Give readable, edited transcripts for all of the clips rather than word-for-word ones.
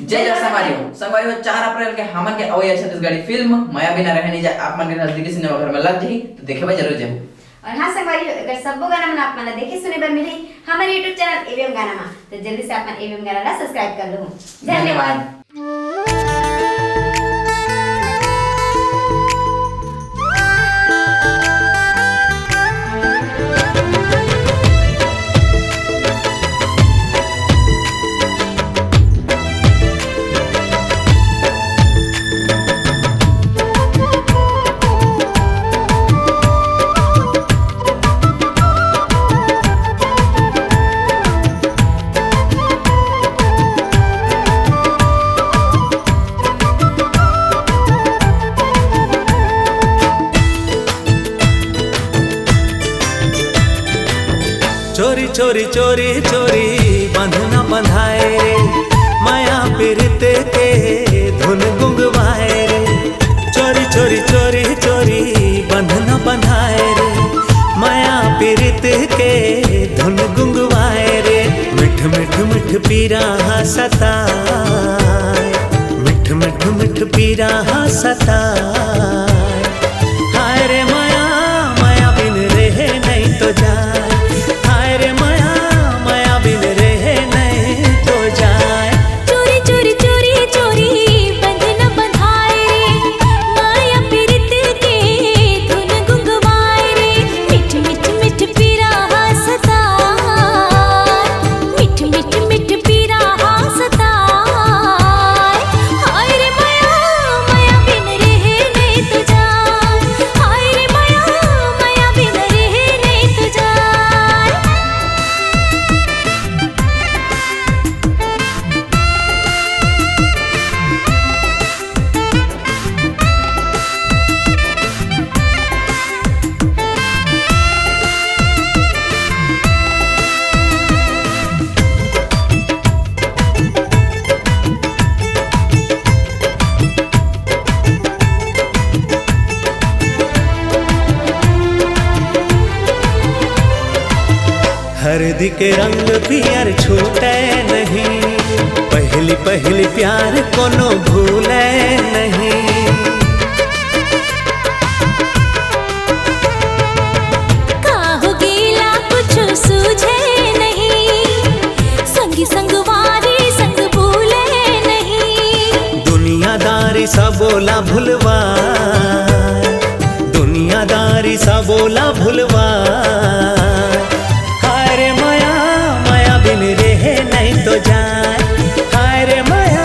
जय जय संगवारी 4 अप्रैल के हमन के अवैया छत्तीसगढ़ी फिल्म माया बिना रहे नहीं जाए आप मन के नजदीकी सिनेमा घर में लग जाही तो देखे बा जरूर जाओ। और हाँ संगवारी अगर सबो गाना मन आप मन देखे सुने बर मिली हमारे YouTube चैनल एवीएम गाना में तो जल्दी से आप मन एवीएम गाना ला सब्सक्राइब कर लो। धन्यवाद। चोरी चोरी चोरी चोरी बंधना बंधाए रे माया पीरित के धुन गुंगवाए रे। चोरी चोरी चोरी चोरी बंधना बंधाए रे माया पीरित के धुन गुंगवाए रे। मिठ मिठ मिठ पीरा सताए मिठ मिठ मिठ पीरा सताए। हाय रे माया माया बिन रहे नहीं तो जाए। हरदी के रंग पियर छूटे नहीं पहली पहली प्यार कोनो भूले नहीं। काहो गीला कुछ सूझे नहीं संगी संगवारी संग भूले नहीं। दुनियादारी सा बोला भूलवा दुनियादारी सा बोला भूलवा। नहीं तो जाए हाय रे माया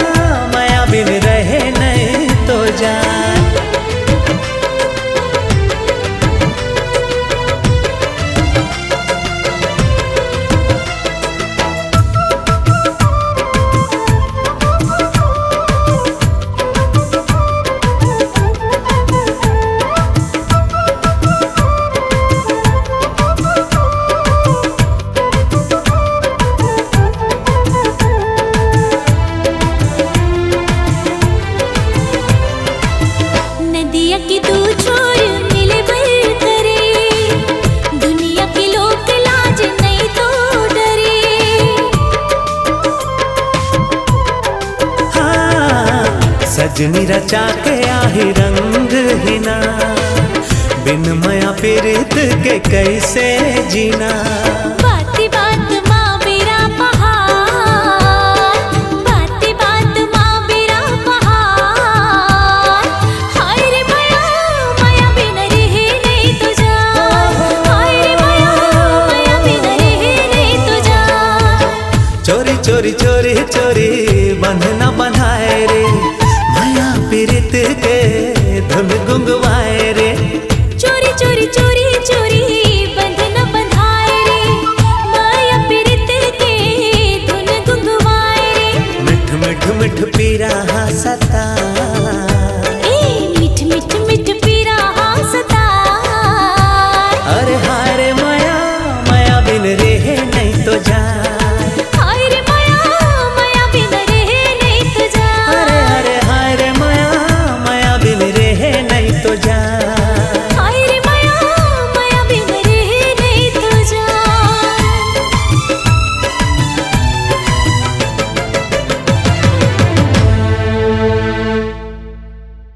माया बिन रहे नहीं तो जाए। सजनी रचा के आही रंग हिना बिन माया पीरित के कैसे जीना। बाती बात माँ बेरा पहाड़ बाती बात माँ बेरा पहाड़। हाय रे माया माया बिन रहे नहीं तो जाए। हाय रे माया माया बिन रहे नहीं तो जाए। चोरी चोरी चोरी चोरी बंधना बंधाए रे माया पीरित के धुन गुंगवाए रे। चोरी चोरी चोरी चोरी बंधना बंधाए रे माया पीरित के धुन गुंगवाए रे। मिठ मिठ मिठ पीरा सता